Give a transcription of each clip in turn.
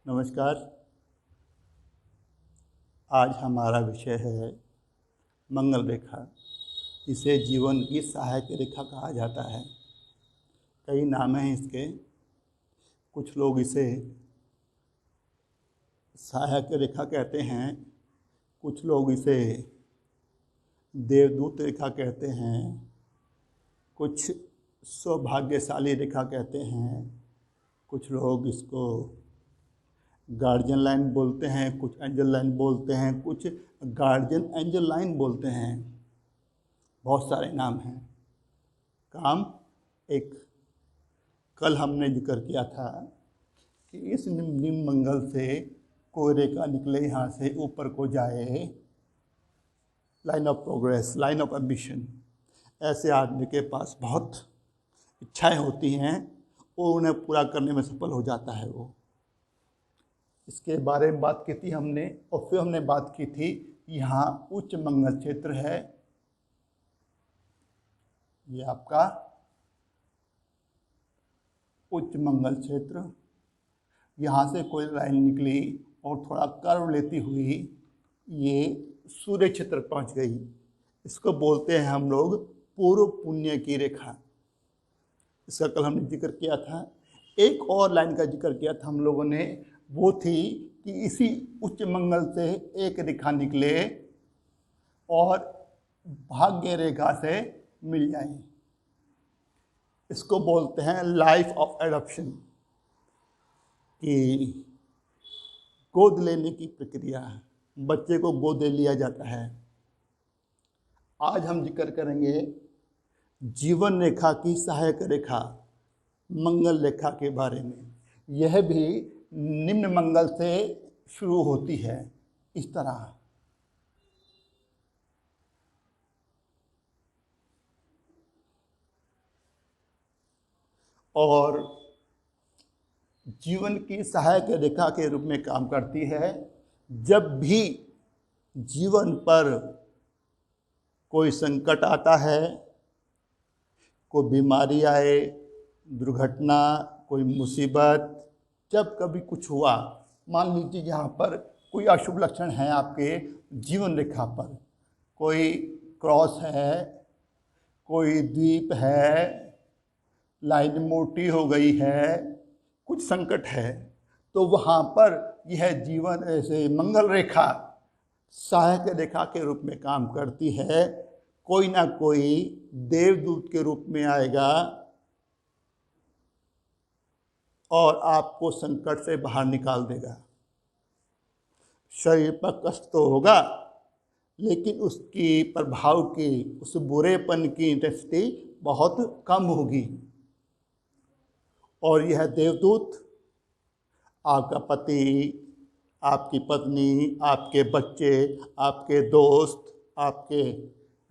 नमस्कार। आज हमारा विषय है मंगल रेखा। इसे जीवन की सहायक रेखा कहा जाता है। कई नाम हैं इसके। कुछ लोग इसे सहायक रेखा कहते हैं, कुछ लोग इसे देवदूत रेखा कहते हैं, कुछ सौभाग्यशाली रेखा कहते हैं, कुछ लोग इसको गार्जियन लाइन बोलते हैं, कुछ एंजल लाइन बोलते हैं, कुछ गार्जियन एंजल लाइन बोलते हैं। बहुत सारे नाम हैं। काम एक, कल हमने जिक्र किया था कि इस निम्न मंगल से कोई रेखा निकले, यहाँ से ऊपर को जाए, line of progress, line of ambition. ऐसे आदमी के पास बहुत इच्छाएं होती हैं और उन्हें पूरा करने में सफल हो जाता है वो। इसके बारे में बात की थी हमने, और फिर हमने बात की थी यहाँ उच्च मंगल क्षेत्र है। ये आपका उच्च मंगल क्षेत्र, यहाँ से कोई लाइन निकली और थोड़ा कर्व लेती हुई ये सूर्य क्षेत्र पहुँच गई। इसको बोलते हैं हम लोग पूर्व पुण्य की रेखा। इसका कल हमने जिक्र किया था। एक और लाइन का जिक्र किया था हम लोगों ने, वो थी कि इसी उच्च मंगल से एक रेखा निकले और भाग्य रेखा से मिल जाए। इसको बोलते हैं लाइफ ऑफ एडॉप्शन, कि गोद लेने की प्रक्रिया, बच्चे को गोद ले लिया जाता है। आज हम जिक्र करेंगे जीवन रेखा की सहायक रेखा मंगल रेखा के बारे में। यह भी निम्न मंगल से शुरू होती है इस तरह। और जीवन की सहायक रेखा के रूप में काम करती है। जब भी जीवन पर कोई संकट आता है, कोई बीमारी आए, दुर्घटना, कोई मुसीबत, जब कभी कुछ हुआ, मान लीजिए यहाँ पर कोई अशुभ लक्षण है आपके जीवन रेखा पर, कोई क्रॉस है, कोई द्वीप है, लाइन मोटी हो गई है, कुछ संकट है, तो वहाँ पर यह जीवन ऐसे मंगल रेखा सहायक रेखा के रूप में काम करती है। कोई ना कोई देवदूत के रूप में आएगा और आपको संकट से बाहर निकाल देगा। शरीर पर कष्ट तो होगा, लेकिन उसकी प्रभाव की, उस बुरेपन की इंटेंसिटी बहुत कम होगी। और यह देवदूत आपका पति, आपकी पत्नी, आपके बच्चे, आपके दोस्त, आपके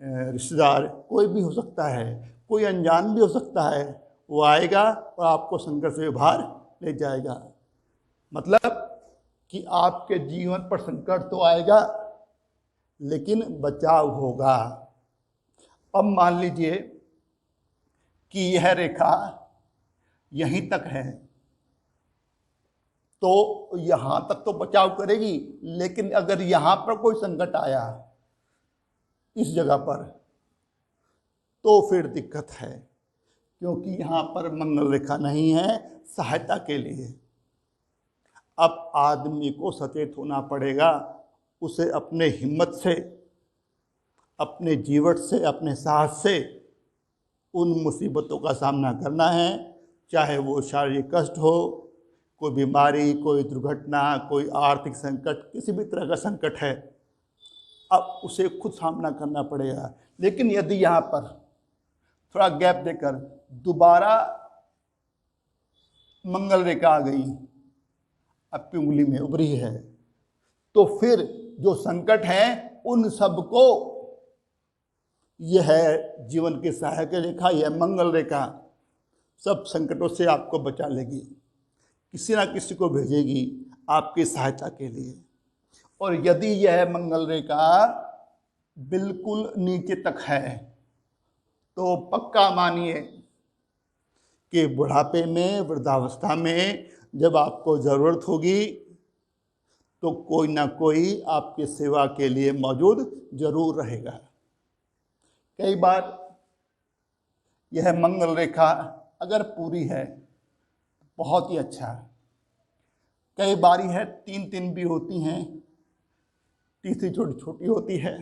रिश्तेदार, कोई भी हो सकता है, कोई अनजान भी हो सकता है, वो आएगा और आपको संकट से बाहर ले जाएगा। मतलब कि आपके जीवन पर संकट तो आएगा, लेकिन बचाव होगा। अब मान लीजिए कि यह रेखा यहीं तक है, तो यहाँ तक तो बचाव करेगी, लेकिन अगर यहाँ पर कोई संकट आया इस जगह पर, तो फिर दिक्कत है, क्योंकि यहाँ पर मंगल रेखा नहीं है सहायता के लिए। अब आदमी को सचेत होना पड़ेगा, उसे अपने हिम्मत से, अपने जीवट से, अपने साहस से उन मुसीबतों का सामना करना है। चाहे वो शारीरिक कष्ट हो, कोई बीमारी, कोई दुर्घटना, कोई आर्थिक संकट, किसी भी तरह का संकट है, अब उसे खुद सामना करना पड़ेगा। लेकिन यदि यहाँ पर थोड़ा गैप देकर दोबारा मंगल रेखा आ गई, आपकी उंगली में उभरी है, तो फिर जो संकट है उन सबको यह है जीवन की सहायक रेखा, यह मंगल रेखा सब संकटों से आपको बचा लेगी, किसी ना किसी को भेजेगी आपकी सहायता के लिए। और यदि यह मंगल रेखा बिल्कुल नीचे तक है, तो पक्का मानिए कि बुढ़ापे में, वृद्धावस्था में जब आपको ज़रूरत होगी तो कोई ना कोई आपकी सेवा के लिए मौजूद जरूर रहेगा। कई बार यह मंगल रेखा अगर पूरी है बहुत ही अच्छा है। कई बारी है 3 भी होती हैं, तीसरी छोटी छोटी होती है।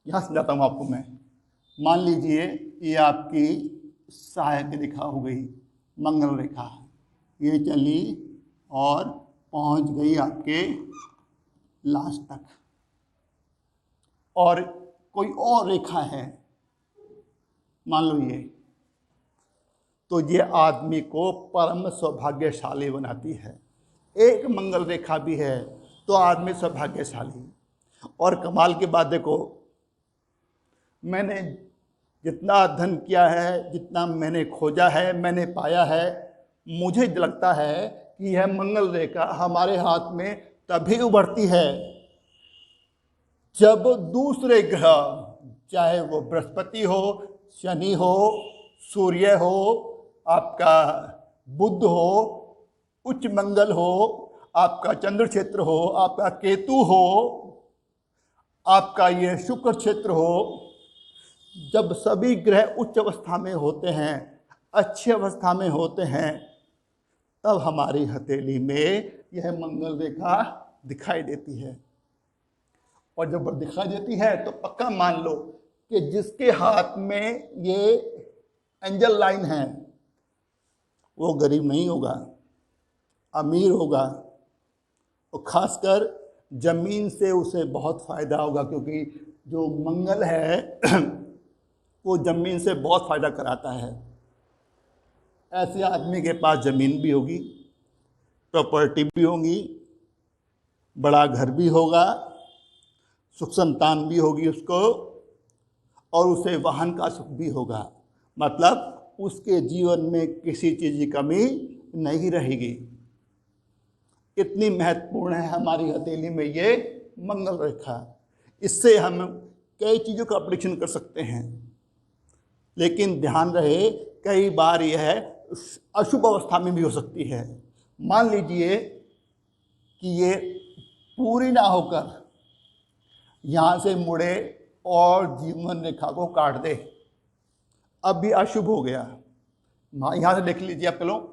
यहाँ समझाता हूँ आपको मैं। मान लीजिए ये आपकी सहायक रेखा हो गई, मंगल रेखा, ये चली और पहुँच गई आपके लास्ट तक, और कोई और रेखा है मान लो ये, तो ये आदमी को परम सौभाग्यशाली बनाती है। एक मंगल रेखा भी है तो आदमी सौभाग्यशाली। और कमाल की बात देखो, मैंने जितना धन किया है, जितना मैंने खोजा है, मैंने पाया है, मुझे लगता है कि यह मंगल रेखा हमारे हाथ में तभी उभरती है जब दूसरे ग्रह, चाहे वो बृहस्पति हो, शनि हो, सूर्य हो, आपका बुध हो, उच्च मंगल हो, आपका चंद्र क्षेत्र हो, आपका केतु हो, आपका ये शुक्र क्षेत्र हो, जब सभी ग्रह उच्च अवस्था में होते हैं, अच्छी अवस्था में होते हैं, तब हमारी हथेली में यह मंगल रेखा दिखाई देती है। और जब दिखाई देती है तो पक्का मान लो कि जिसके हाथ में ये एंजल लाइन है वो गरीब नहीं होगा, अमीर होगा। और खासकर जमीन से उसे बहुत फ़ायदा होगा, क्योंकि जो मंगल है वो जमीन से बहुत फ़ायदा कराता है। ऐसे आदमी के पास ज़मीन भी होगी, प्रॉपर्टी भी होगी, बड़ा घर भी होगा, सुख संतान भी होगी उसको, और उसे वाहन का सुख भी होगा। मतलब उसके जीवन में किसी चीज़ की कमी नहीं रहेगी। इतनी महत्वपूर्ण है हमारी हथेली में ये मंगल रेखा। इससे हम कई चीज़ों का प्रेडिक्शन कर सकते हैं, लेकिन ध्यान रहे कई बार यह अशुभ अवस्था में भी हो सकती है। मान लीजिए कि ये पूरी ना होकर यहाँ से मुड़े और जीवन रेखा को काट दे, अब भी अशुभ हो गया। यहाँ से देख लीजिए आप लोग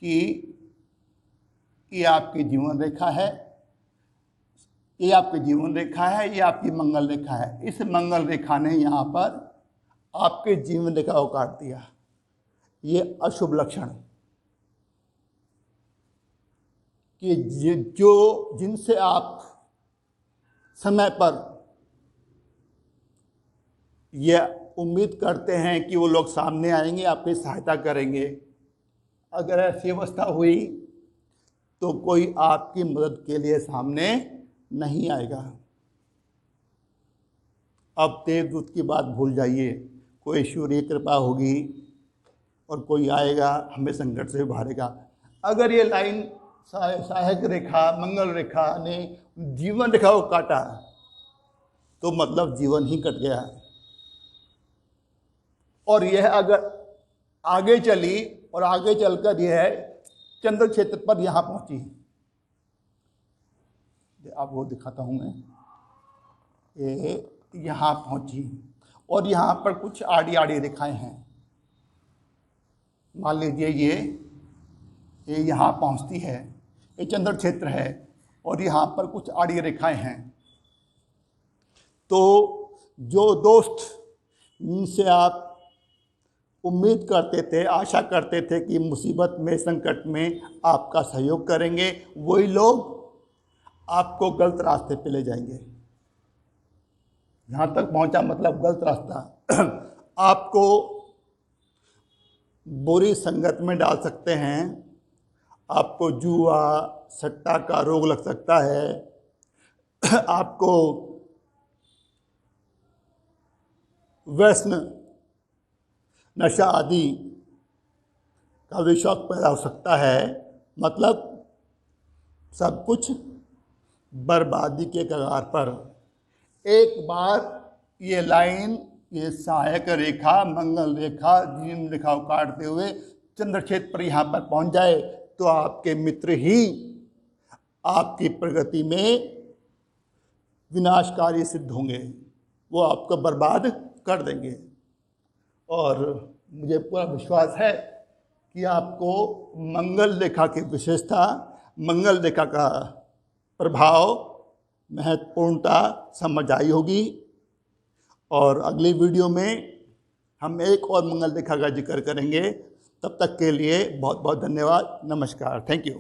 कि ये आपकी जीवन रेखा है, ये आपकी जीवन रेखा है, ये आपकी मंगल रेखा है। इस मंगल रेखा ने यहाँ पर आपके जीवन रेखा को काट दिया। ये अशुभ लक्षण कि जो जिनसे आप समय पर यह उम्मीद करते हैं कि वो लोग सामने आएंगे, आपकी सहायता करेंगे, अगर ऐसी अवस्था हुई तो कोई आपकी मदद के लिए सामने नहीं आएगा। अब देवदूत की बात भूल जाइए, कोई ईश्वरीय कृपा होगी और कोई आएगा हमें संकट से उभारेगा। अगर ये लाइन सहायक रेखा, मंगल रेखा ने जीवन रेखा को काटा तो मतलब जीवन ही कट गया। और यह अगर आगे चली और आगे चलकर यह चंद्र क्षेत्र पर यहाँ पहुँची, आपको दिखाता हूँ मैं, ये यहाँ पहुँची और यहाँ पर कुछ आड़ी आड़ी रेखाएं हैं। मान लीजिए ये यहाँ पहुँचती है, ये चंद्र क्षेत्र है और यहाँ पर कुछ आड़ी रेखाएं हैं। तो जो दोस्त जिनसे आप उम्मीद करते थे, आशा करते थे कि मुसीबत में, संकट में आपका सहयोग करेंगे, वही लोग आपको गलत रास्ते पे ले जाएंगे। यहाँ तक पहुँचा मतलब गलत रास्ता। आपको बुरी संगत में डाल सकते हैं, आपको जुआ सट्टा का रोग लग सकता है, आपको व्यसन, नशा आदि का भी शौक पैदा हो सकता है। मतलब सब कुछ बर्बादी के कगार पर। एक बार ये लाइन, ये सहायक रेखा, मंगल रेखा, जीवन रेखा को काटते हुए चंद्रक्षेत्र पर यहाँ पर पहुँच जाए तो आपके मित्र ही आपकी प्रगति में विनाशकारी सिद्ध होंगे, वो आपको बर्बाद कर देंगे। और मुझे पूरा विश्वास है कि आपको मंगल रेखा की विशेषता, मंगल रेखा का प्रभाव, महत्वपूर्णता समझ आई होगी। और अगली वीडियो में हम एक और मंगल रेखा का जिक्र करेंगे। तब तक के लिए बहुत बहुत धन्यवाद। नमस्कार। Thank you.